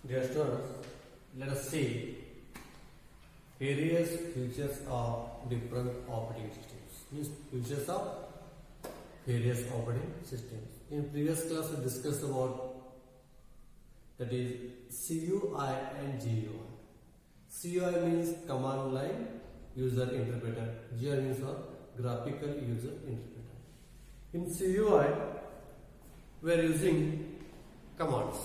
Dear students, let us see various features of different operating systems. Means features of various operating systems. In previous class we discussed about that is CUI and GUI. CUI means command line user interpreter. GUI means graphical user interpreter. In CUI we are using commands.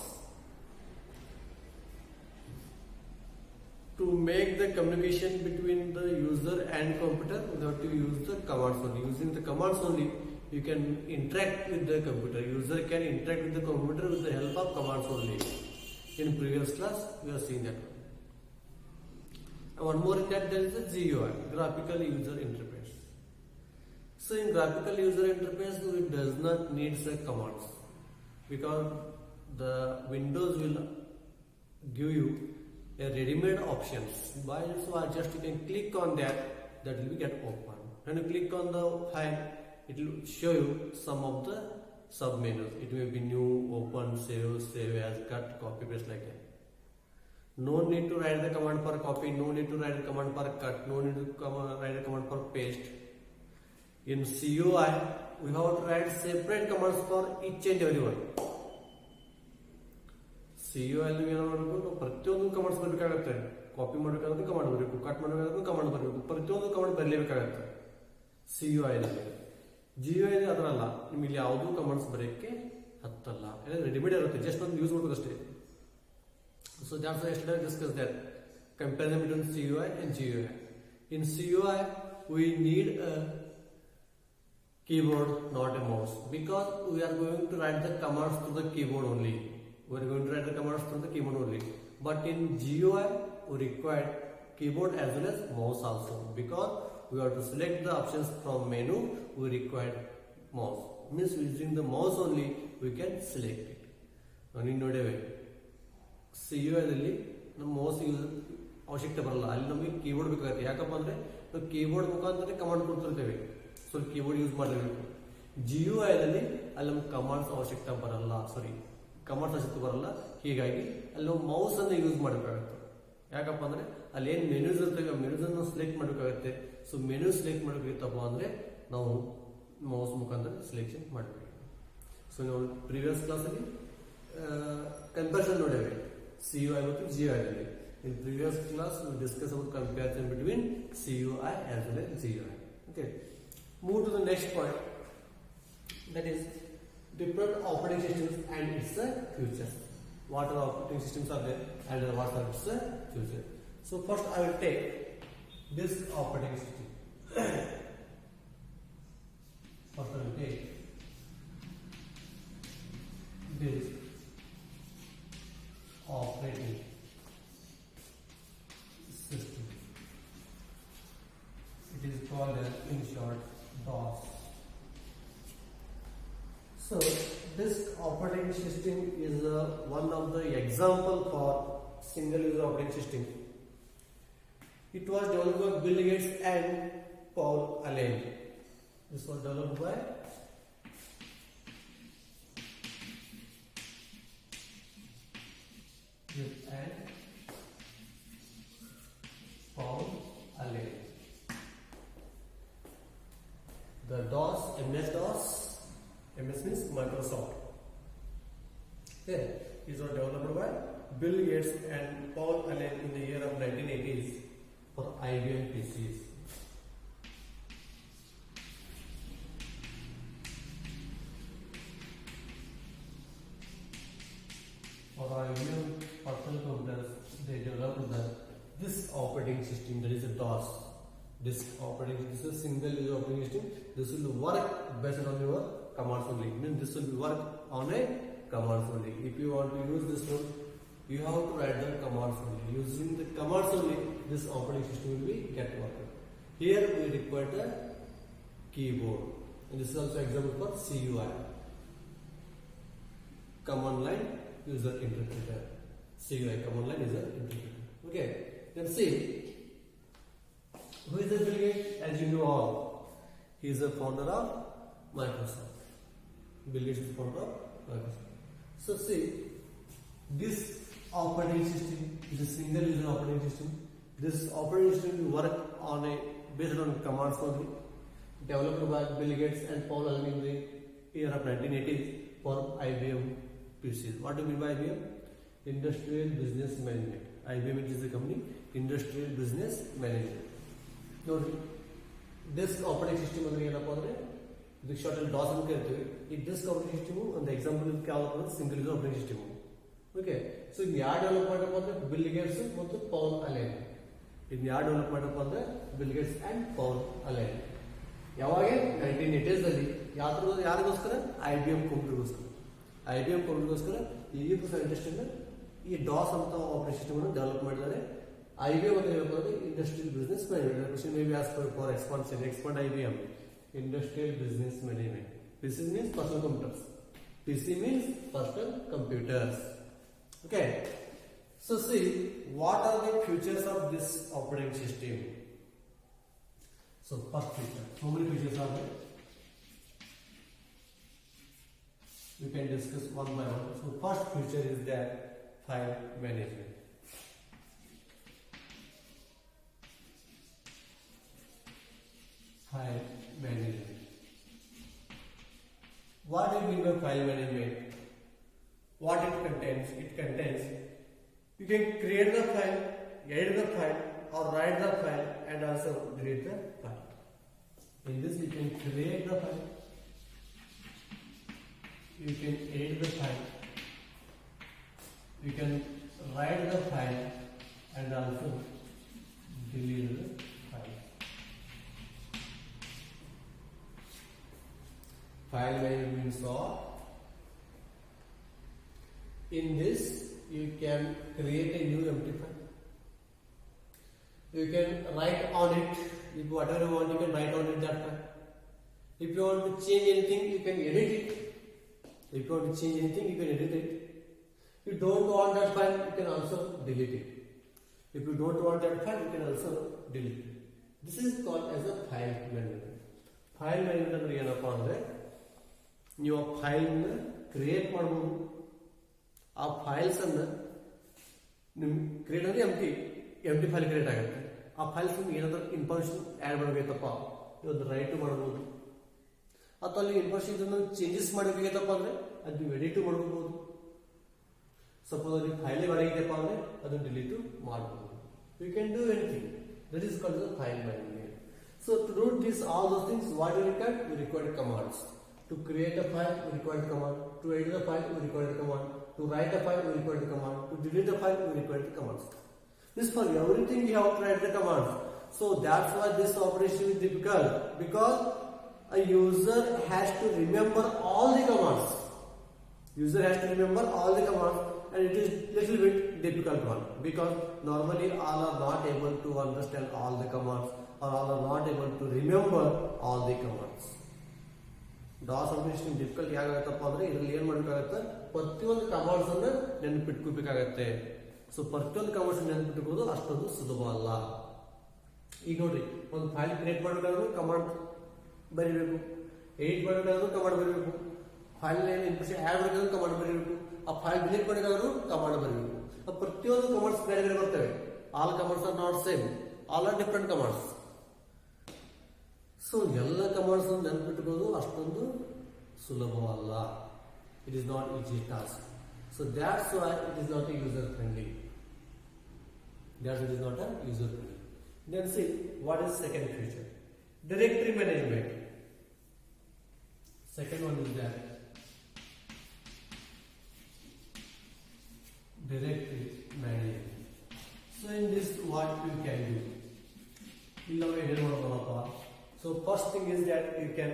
To make the communication between the user and computer, we have to use the commands only. Using the commands only, you can interact with the computer. User can interact with the computer with the help of commands only. In previous class, we have seen that. And one more in that, there is a GUI, graphical user interface. So in graphical user interface, it does not need the commands because the Windows will give you a ready-made options. By so just you can click on that will be get open. When you click on the file, it will show you some of the sub menus. It may be new, open, save as, cut, copy, paste like that. No need to write the command for copy, no need to write the command for cut, no need to write the command for paste. In CUI, we have to write separate commands for each and every one. CUI ಅಲ್ಲಿ ಏನು ಮಾಡಬೇಕು ಪ್ರತಿಯೊಂದು commands ಬರಬೇಕಾಗುತ್ತೆ copy ಮಾಡಬೇಕಾದ್ರೆ command ಬರಬೇಕು cut ಮಾಡಬೇಕಾದ್ರೆ command ಬರಬೇಕು ಪ್ರತಿಯೊಂದು ಕಮಾಂಡ್ ಬರಲೇಬೇಕಾಗುತ್ತೆ CUI ಅಲ್ಲಿ GUI ಅದರಲ್ಲ ನಿಮಗೆ ಇಲ್ಲಿ ಯಾವುದೂ ಕಮಾಂಡ್ಸ್ ಬರೆಯಕ್ಕೆ ಹತ್ತಲ್ಲ ಎಲ್ಲ ರೆಡಿಮೇಡ್ ಇರುತ್ತೆ ಜಸ್ಟ್ ಒಂದು ಯೂಸ್ ಮಾಡಬೇಕು ಅಷ್ಟೇ so that's Y yesterday discuss that comparison between CUI and GUI in CUI we need a keyboard not a mouse because we are going to write the commands to the keyboard only. We are going to write the commands from the keyboard only. But in GUI, we require keyboard as well as mouse also because we have to select the options from menu. We require mouse. Means using the mouse only we can select it. Now, in CUI ದಲ್ಲಿ ನಮ್ಮ mouse ಅವಶ್ಯಕತೆ ಬರಲ್ಲ ಅಲ್ಲಿ ನಮಗೆ keyboard ಬೇಕಾಗುತ್ತೆ ಯಾಕಪ್ಪ ಅಂದ್ರೆ ನಾವು ಕೀಬೋರ್ಡ್ ಮುಖಾಂತರ ಕಮಾಂಡ್ ಕೊಡ್ತಿರ್ತೇವೆ ಸೊ ಕೀಬೋರ್ಡ್ ಯೂಸ್ ಮಾಡಲೇಬೇಕು GUI ದಲ್ಲಿ ಅಲ್ಲಿ ನಮಗೆ ಕಮಾಂಡ್ಸ್ ಅವಶ್ಯಕತೆ ಬರಲ್ಲ ಕಮಾಂಡ್ಸ್ ಅವಶ್ಯಕತೆ ಬರಲ್ಲ ಹೀಗಾಗಿ ಅಲ್ಲಿ ನಾವು ಮೌಸ್ ಅನ್ನು ಯೂಸ್ ಮಾಡಬೇಕಾಗುತ್ತೆ ಯಾಕಪ್ಪ ಅಂದ್ರೆ ಅಲ್ಲಿ ಏನು ಮೆನ್ಯೂಸ್ ಇರ್ತವೆ ಮೆನ್ಯೂಸ್ ಅನ್ನು ಸೆಲೆಕ್ಟ್ ಮಾಡಬೇಕಾಗುತ್ತೆ ಸೊ ಮೆನ್ಯೂ ಸೆಲೆಕ್ಟ್ ಮಾಡಬೇಕಪ್ಪ ಅಂದ್ರೆ ನಾವು ಮೌಸ್ ಮುಖಾಂತರ ಸೆಲೆಕ್ಷನ್ ಮಾಡಬೇಕು ಸೊ ನಾವು ಪ್ರೀವಿಯಸ್ ಕ್ಲಾಸಲ್ಲಿ ಕಂಪ್ಯಾರಿಸನ್ ನೋಡೇವೆ CUI ಮತ್ತು GUI ನಲ್ಲಿ in previous class we discussed about comparison between CUI as well as GUI. Okay, move to the next point, that is different operating systems and its futures. What are operating systems are there and what are its futures? So first I will take this operating system. First I will take this operating system. It is called as in short DOS. So this operating system is one of the example for single user operating system. It was developed by Bill Gates and Paul Allen. This was developed by Bill and Paul Allen. The DOS, MS-DOS, MS means Microsoft. Okay, these were developed by Bill Gates and Paul Allen in the year of 1980s for IBM PCs. For IBM personal computers, they developed this operating system, that is a DOS. This is a single user operating system. This will work based on your commands only. Means this will work on a commands only. If you want to use this one, you have to write the commands only. Using the commands only, this operating system will be get working. Here we require the keyboard. And this is also example for CUI. Command line user interpreter. CUI command line user interpreter. Okay. Then see. Who is the Bill Gates? As you know all, he is the founder of Microsoft. Bill Gates is the founder of Microsoft. So see, this operating system is a single user operating system. This operating system will work on a based on commands only, developed by Bill Gates and Paul Allen in the year of 1980s for IBM PCs. What do you mean by IBM? Industrial Business Management. IBM is the company, Industrial Business Management. Now, this operating system ಅಂದ್ರೆ ಏನಪ್ಪಾ ಅಂದ್ರೆ ಇದಕ್ಕೆ short ಅಲ್ಲಿ DOS ಅಂತ ಕರಿತೀವಿ. ಈ disk operating system ಒಂದು example ಯಾವ್ದಪ್ಪ single user operating system. Okay, so ಇದು ಯಾರು ಡೆವಲಪ್ ಮಾಡಪ್ಪ ಅಂದ್ರೆ ಬಿಲ್ ಗೇಟ್ಸ್ ಮತ್ತು ಪೌಲ್ ಅಲೆನ್. ಇದು ಯಾರು ಡೆವಲಪ್ ಮಾಡಪ್ಪ ಅಂದ್ರೆ Bill Gates and Paul Allen. ಯಾವಾಗ 1980s ಅಲ್ಲಿ ಯಾರಿಗೋಸ್ಕರ IBM ಕಂಪ್ಯೂಟರ್ಗೋಸ್ಕರ. IBM ಕಂಪ್ಯೂಟರ್ಗೋಸ್ಕರ ಈ ಇಬ್ಬರು ಸೈಂಟಿಸ್ಟ್ ಈ DOS ಅಂತ ಆಪರೇಟಿಂಗ್ ಸಿಸ್ಟಮ್ ಅನ್ನು ಡೆವಲಪ್ ಮಾಡಿದ್ದಾರೆ. IBM ಅಂತ ಹೇಳ್ಬೋದು industrial business management. Question may be asked for expansion. Expand IBM industrial business management. PC means personal computers. PC means personal computers. Okay, so see what are the features of this operating system. So first feature, how many features are there? We can discuss one by one. So first feature is that file management. File management. What do you mean by file management? What it contains? It contains you can create the file, edit the file, or write the file, and also delete the file. In this, you can create the file, you can edit the file, you can write the file, and also delete the file. File management means what? In this, you can create a new empty file. You can write on it. If whatever you want, you can write on it that file. If you want to change anything, you can edit it. If you want to change anything, you can edit it. If you don't want that file, you can also delete it. If you don't want that file, you can also delete it. This is called as a file management. File management ಅಂದ್ರೆ ಏನಪ್ಪಾ ಅಂದ್ರೆ ನೀವು ಆ file create ಮಾಡಬಹುದು. ಆ files ಅನ್ನ ನಿಮ್ create ಅಂದ್ರೆ ಎಂಟಿ ಫೈಲ್ ಕ್ರಿಯೇಟ್ ಆಗುತ್ತೆ. ಆ ಫೈಲ್ಸ್ ಏನಾದ್ರೂ ಇನ್ಫಾರ್ಮೇಶನ್ ಆಡ್ ಮಾಡಬೇಕಪ್ಪ ಒಂದು ರೈಟ್ ಮಾಡಬಹುದು, ಅಥವಾ ಅಲ್ಲಿ ಇನ್ಫಾರ್ಮೇಶನ್ ಚೇಂಜಸ್ ಮಾಡಬೇಕಪ್ಪ ಅಂದ್ರೆ ಅದು ನೀವು ಎಡಿಟ್ ಮಾಡಬಹುದು. ಸಪೋಸ್ ಅಲ್ಲಿ ಫೈಲ್ ಒಳಗಿದೆಯಪ್ಪ ಅಂದ್ರೆ ಅದನ್ನು ಡಿಲೀಟ್ ಮಾಡಬಹುದು. You can do anything. That is called the file management. So to do this all those things what you require commands. To create a file, we require the command. To edit the file, we require the command. To write a file, we require the command. To delete the file, we require the commands. This for everything we have to write the commands. So that's why this operation is difficult, because a user has to remember all the commands. User has to remember all the commands, and it is little bit difficult one, because normally all are not able to understand all the commands, or all are not able to remember all the commands. DOS operation difficult ಯಾಕಾಗತ್ತಪ್ಪ ಅಂದ್ರೆ ಇದರಲ್ಲಿ ಏನ್ ಮಾಡಬೇಕಾಗತ್ತೆ, ಪ್ರತಿಯೊಂದು commands ಅನ್ನ ನೆನಪಿಟ್ಕೋಬೇಕಾಗತ್ತೆ. So ಪ್ರತಿಯೊಂದು commands ನೆನಪಿಟ್ಕೋದು ಅಷ್ಟೊಂದು ಸುಲಭ ಅಲ್ಲ. ಈಗ ನೋಡ್ರಿ, ಒಂದು ಫೈಲ್ ಕ್ರಿಯೇಟ್ ಮಾಡಬೇಕಾದ್ರೂ ಕಮಾಂಡ್ ಬರೀಬೇಕು, ಎಡಿಟ್ ಮಾಡಬೇಕಾದ್ರೂ ಕಮಾಂಡ್ ಬರೀಬೇಕು, ಫೈಲ್ ಇನ್ಫಾರ್ಮೇಷನ್ ಆಡ್ ಮಾಡಬೇಕಾದ್ರೂ ಕಮಾಂಡ್ ಬರೀಬೇಕು, ಆ ಫೈಲ್ ಡಿಲೀಟ್ ಮಾಡಬೇಕಾದ್ರೂ ಕಮಾಂಡ್ ಬರೀಬೇಕು. ಪ್ರತಿಯೊಂದು ಕಮಾಂಡ್ಸ್ ಬೇರೆ ಬೇರೆ ಬರ್ತವೆ. All commands are not same, all are different commands. So ಎಲ್ಲ ಕಮಾಂಡ್ಸ್ ನೆನಪಿಟ್ಕೋದು ಅಷ್ಟೊಂದು ಸುಲಭವಲ್ಲ. It is not easy task. So that's why it is not a user friendly. That it is not a user friendly. Then see what is second feature? Directory management. Second one is that directory management. So in this what you can do? So first thing is that you can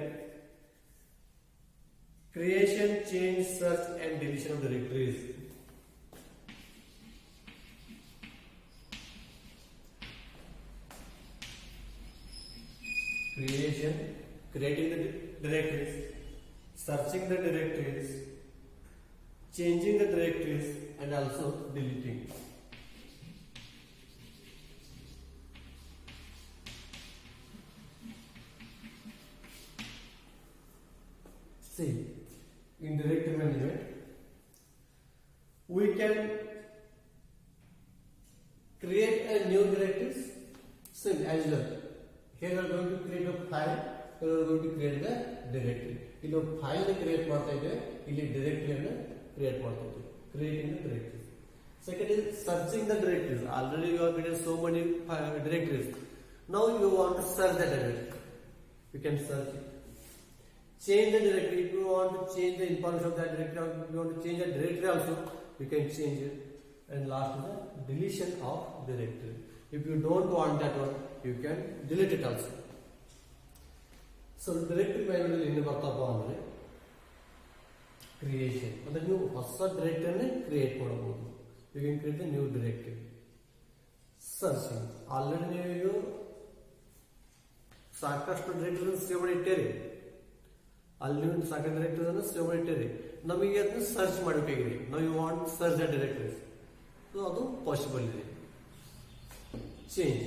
creation, change, search and deletion of directories. Creating the directories, searching the directories, changing the directories and also deleting. See, in directory management, we can new directives? Same as well. Here we are going to create a file. Here we are going to create the directory. ಇಲ್ಲಿ file create ಮಾಡ್ತಾ ಇದ್ದೇವೆ, ಇಲ್ಲಿ ಡೈರೆಕ್ಟರಿಯನ್ನು create ಮಾಡ್ತಾ ಇದ್ದೇವೆ. Creating the directories. Second is searching the directories. Already you have created so many directories. Now you want to search the directory. You can search it. Change the directory. If you want to change the information of that directory, or if you want to change the directory also, you can change it. And last is the deletion of directory. If you don't want that one, you can delete it also. So directory manual in the creation. And the new directory create ಮಾಡಬಹುದು. You can create a new directory. Searching. Already you ಸಾಕಷ್ಟು directory save ಮಾಡಿ ಇಟ್ಟಿರಿ. ಅಲ್ಲಿ ಸಾಕಷ್ಟು directory save ಮಾಡಿ ಇಟ್ಟಿರಿ. ನಮಗೆ ಅದನ್ನ ಸರ್ಚ್ ಮಾಡಬೇಕಾಗಿದೆ. ನಾವು you want search the directories. So ಅದು ಪಾಸಿಬಲ್ ಇದೆ. ಚೇಂಜ್.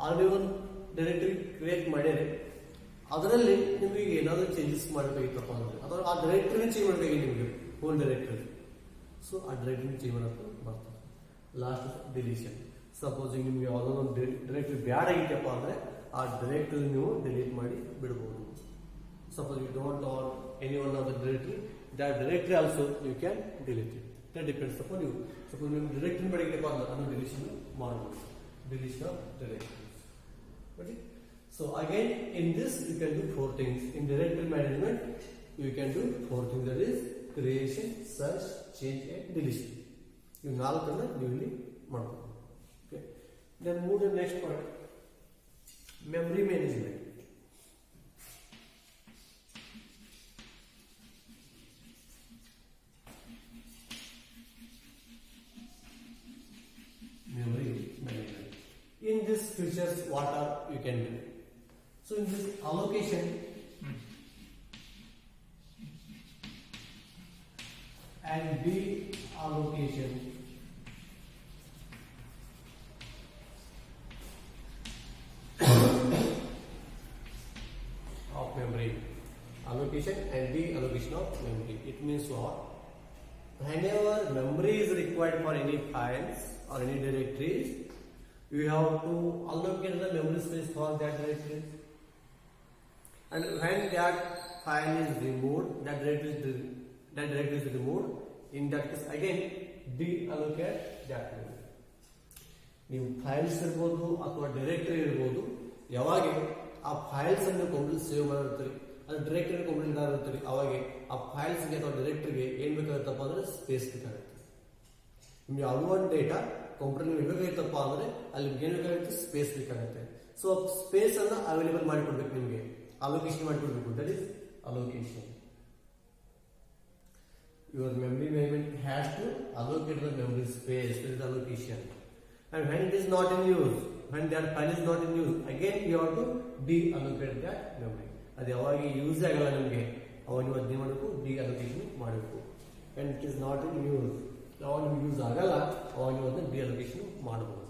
ಆಲ್ರೆಡಿ ಒಂದು ಡೈರೆಕ್ಟರಿ ಕ್ರಿಯೇಟ್ ಮಾಡಿದ್ರೆ ಅದರಲ್ಲಿ ನಿಮಗೆ ಏನಾದರೂ ಚೇಂಜಸ್ ಮಾಡಬೇಕಿತ್ತಪ್ಪ ಅಂದ್ರೆ ಅಥವಾ ಆ ಡೈರೆಕ್ಟರಿನ ಚೇಂಜ್ ಮಾಡಬೇಕಿದೆ ನಿಮಗೆ ಹೋಲ್ ಡೈರೆಕ್ಟರಿ. ಸೊ ಆ ಡೈರೆಕ್ಟರಿನ ಚೇಂಜ್ ಮಾಡೋಕ್ಕೆ ಬರ್ತದೆ. Last deletion. ಸಪೋಸಿಂಗ್ ನಿಮಗೆ ಯಾವುದೋ ಒಂದು ಡೈರೆಕ್ಟರಿ ಬ್ಯಾಡ್ ಆಗಿತ್ತಪ್ಪ ಅಂದ್ರೆ ಆ ಡೈರೆಕ್ಟರಿ ನೀವು ಡಿಲೀಟ್ ಮಾಡಿ ಬಿಡಬಹುದು. Suppose you don't want any one of the directory, that directory also you can delete it. That depends upon you. Suppose you directory ಮಾಡಿದ್ರೆ ಅದನ್ನು deletion ಮಾಡಬಹುದು. Deletion of directories. Okay? So again in this you can do four things. In directory management you can do four things, that is creation, search, change and deletion. You ನಾಲ್ಕನ್ನು ನೀವು ಇಲ್ಲಿ ಮಾಡಬಹುದು. Okay? Then move to the next part. Memory management. Memory management. In this features, what are you can do? So in this allocation and deallocation of memory. Allocation and deallocation of memory. It means what? Whenever memory is required for any files or any directories, you have to allocate the memory space for that directory. And when that file is removed, that directory is removed, in that case again deallocate that memory. ನೀವು files ಇರ್ಬೋದು ಅಥವಾ directory ಇರ್ಬೋದು, ಯಾವಾಗ ಆ files ಅನ್ನು complete save ಮಾಡಿರ್ತೀರಿ, ಅದು directory complete ಆಗಿರ್ತೀರಿ, ಅವಾಗ ಆ ಫೈಲ್ಸ್ಗೆ ಅಥವಾ ಡೈರೆಕ್ಟರಿಗೆ ಏನ್ ಬೇಕಾಗುತ್ತಪ್ಪ ಅಂದ್ರೆ ಸ್ಪೇಸ್ ಬೇಕಾಗುತ್ತೆ. ನಿಮ್ಗೆ ಯಾವುದೋ ಒಂದು ಡೇಟಾ ಕಂಪ್ಯೂಟರ್ ಬೇಕಾಗಿತ್ತಪ್ಪ ಅಂದ್ರೆ ಅಲ್ಲಿ ಏನು ಬೇಕಾಗುತ್ತೆ, ಸ್ಪೇಸ್ ಬೇಕಾಗುತ್ತೆ. ಸೊ ಸ್ಪೇಸ್ ಅನ್ನ ಅವೈಲೇಬಲ್ ಮಾಡಿಕೊಡ್ಬೇಕು, ನಿಮಗೆ ಅಲೋಕೇಶನ್ ಮಾಡಿಕೊಡ್ಬೇಕು. That is allocation. Your memory management has to allocate the memory space. That is allocation. And when it is not in use, when that file is not in use, again you have to deallocate that memory. ಅದು ಯಾವಾಗ use ಆಗಲ್ಲ ನಿಮಗೆ ಅವಾಗ ನೀವು ಅದನ್ನೇ ಮಾಡಬೇಕು, deallocation ಮಾಡಬೇಕು. when it is not in use, ಯಾವಾಗ ನಿಮ್ಗೆ ಯೂಸ್ ಆಗಲ್ಲ ಅವಾಗ ನೀವು ಅದನ್ನ deallocation ಮಾಡಬಹುದು.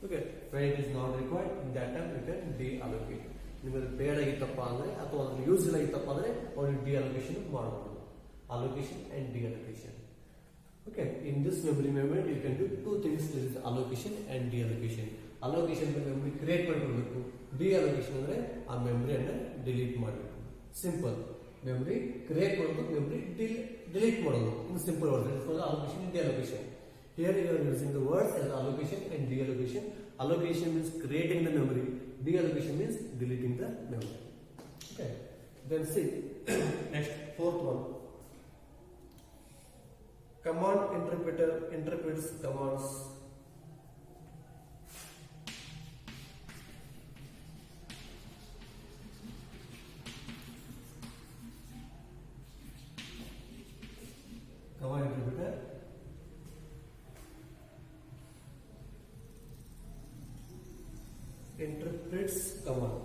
Okay, when it is not required, in that time you can deallocate. ನಿಮಗೆ ಬೇಡ ಆಗಿತ್ತಪ್ಪ ಅಂದ್ರೆ ಅಥವಾ ಅದನ್ನ ಯೂಸ್ ಇಲ್ಲ ಆಗಿತ್ತಪ್ಪ ಅಂದ್ರೆ ಅವಾಗ deallocation ಮಾಡಬಹುದು. Allocation and deallocation. Okay, in this memory management you can do two things. There is allocation and deallocation. Allocation ಅಂದ್ರೆ memory create ಮಾಡಬೇಕು, deallocation ಅಂದ್ರೆ ಆ memory ಅನ್ನು delete ಮಾಡಬೇಕು. Simple. Memory create ಮಾಡೋದು, memory delete ಮಾಡೋದು. In simple words, it is called allocation and deallocation. Here you are using the words as allocation and deallocation. Allocation means creating the memory. Deallocation means deleting the memory. Okay. Then see next fourth one. Command interpreter interprets commands. Command interpreter interprets command.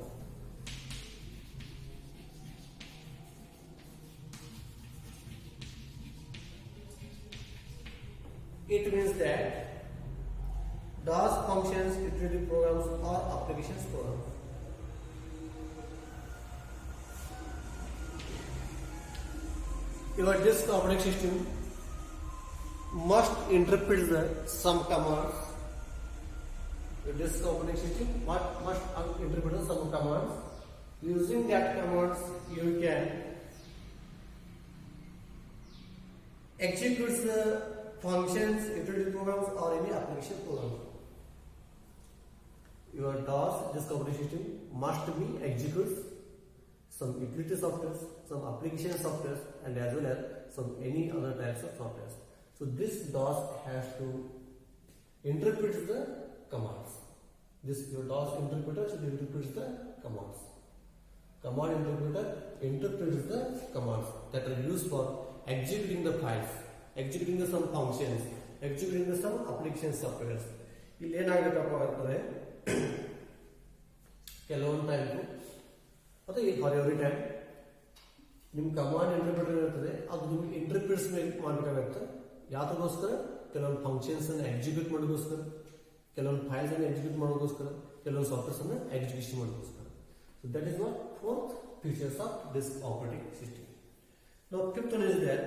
It means that DOS functions, utility programs or applications programs. Your disk operating system must interpret some commands disk operating system must interpret some commands. Using that commands, you can execute the functions, utility programs, or any application program. Your DOS, disk operating system, must be executes some utility software, some application software, and as well as some any other types of software. So this DOS has to interpret the commands. This your DOS interpreter should interpret the commands. Command interpreter interprets the commands that are used for executing the files, executing the some functions, executing the some application softwares. ಇಲ್ಲಿ ಏನಾಗಬೇಕಪ್ಪ ಅಂತಂದ್ರೆ ಕೆಲವೊಂದು time ಅಥವಾ for every time ನಿಮ್ಮ command interpreter ಇರ್ತದೆ, ಅದು ನಿಮ್ಗೆ interprets ಮಾಡಬೇಕಾಗುತ್ತೆ. ಯಾವ್ದಕ್ಕೋಸ್ಕರ? ಕೆಲವೊಂದು ಫಂಕ್ಷನ್ಸ್ ಅನ್ನು ಎಕ್ಸಿಕ್ಯೂಟ್ ಮಾಡೋಕ್ಕೋಸ್ಕರ, ಕೆಲವೊಂದು ಫೈಲ್ಸ್ ಅನ್ನು ಎಕ್ಸಿಕ್ಯೂಟ್ ಮಾಡೋಕ್ಕೋಸ್ಕರ, ಕೆಲವೊಂದು ಸಾಫ್ಟ್ವೇರ್ಸ್ ಅನ್ನು ಎಕ್ಸಿಕ್ಯೂಷನ್ ಮಾಡೋಕ್ಕೋಸ್ಕರ. So that is what fourth features of disk operating system. Now fifth one is that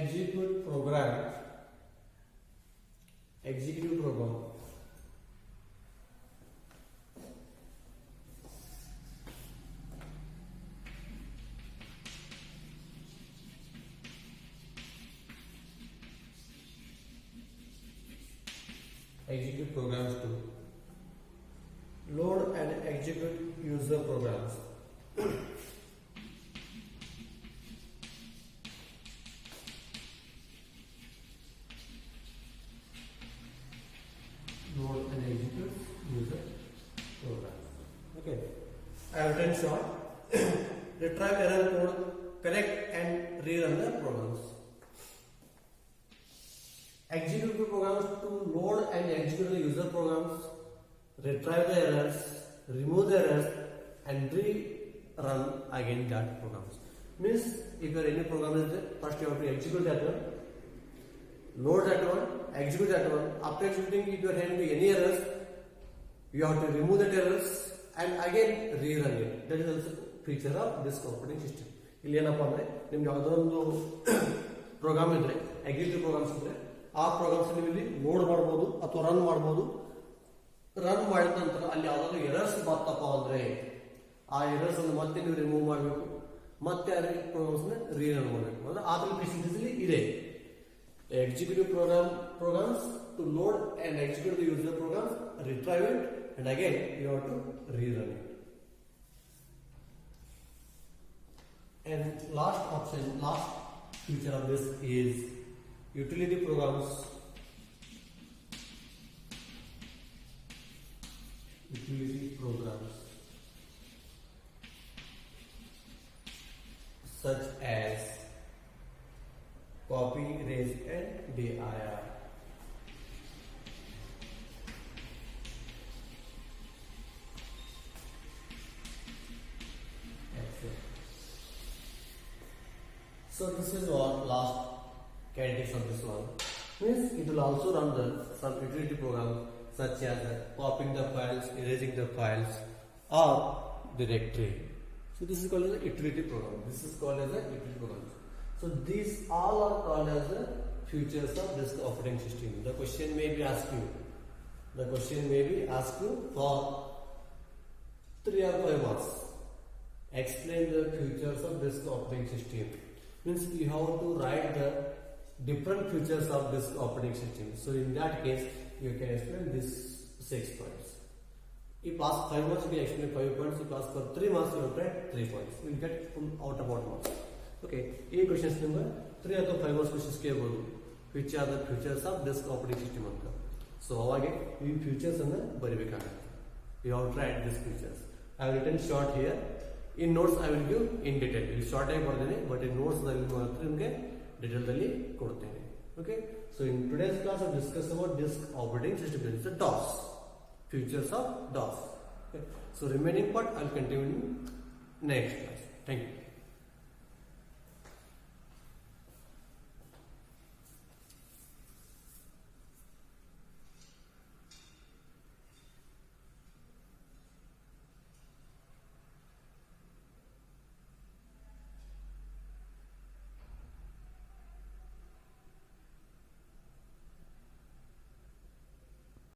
execute program. Execute program. Execute programs to load and execute user programs. Load and execute user programs. Okay. I have written short. Retrieve error code, correct and rerun the programs. Execute the programs to load and execute the user programs, retrieve the errors, remove the errors, and rerun again that programs. Means if your any program is there, first you have to execute that one, load that one, execute that one. After executing, if you are having any errors, you have to remove that errors and again rerun it. That is also feature of disk operating system. ಇಲ್ಲಿ ಏನಪ್ಪಾ ಅಂದ್ರೆ ನಿಮ್ಗೆ ಯಾವುದೋ ಒಂದು program ಇದ್ರೆ, executive programmes ಇದ್ರೆ, ಆ programmes ನೀವು ಇಲ್ಲಿ ಲೋಡ್ ಮಾಡಬಹುದು ಅಥವಾ ರನ್ ಮಾಡಬಹುದು. ರನ್ ಮಾಡಿದ ನಂತರ ಅಲ್ಲಿ ಯಾವ್ದಾದ್ರು ಎರರ್ಸ್ ಬರ್ತಪ್ಪ ಅಂದ್ರೆ ಆ ಎರರ್ಸ್ ಅನ್ನು ಮತ್ತೆ ನೀವು ರಿಮೂವ್ ಮಾಡಬೇಕು, ಮತ್ತೆ ಆ ಪ್ರೋಗ್ರಾಮ್ಸ್ ರೀರನ್ ಮಾಡಬೇಕು. ಅಂದ್ರೆ ಆದ್ರೆ ಫೆಸಿಲಿಟೀಸ್ ಇದೆ. Executive programs to load and execute the user programs, retrieve it, and again you have to rerun it. And last option, last feature of this is utility programs. Utility programs such as copy, erase, and dir. So this is what last characteristics of this one. Means it will also run some utility programs such as copying the files, erasing the files, or directory. So this is called as a utility program. This is called as a utility program. So these all are called as the features of disk operating system. The question may be asked you. The question may be asked you for 3 or 5 marks. Explain the features of disk operating system. Means you have to write the different features of disk operating system. So in that case, you can explain these 6 points. If ask 5 marks, you can explain 5 points. If ask for 3 marks, you will write 3 points. You will get full out about marks. Okay. A questions number 3 or 5 marks questions ಕೇಳಬಹುದು. Which are the features of disk operating system ಅಂತ. So ಅವಾಗೆ ಈ features ಅನ್ನು ಬರಿಬೇಕಾಗುತ್ತೆ. You have to write these features. I have written short here. In notes I will give in detail. ಇಲ್ಲಿ short ಆಗಿ ಬರ್ತೀನಿ, but in notes ನಲ್ಲಿ ಮಾತ್ರ ನಿಮಗೆ ಡೀಟೇಲ್ ಅಲ್ಲಿ ಕೊಡ್ತೇನೆ. Okay. So in today's class I discuss about disk operating system. This is the DOS. Features of DOS. Okay. So remaining part I will continue in next class. Thank you.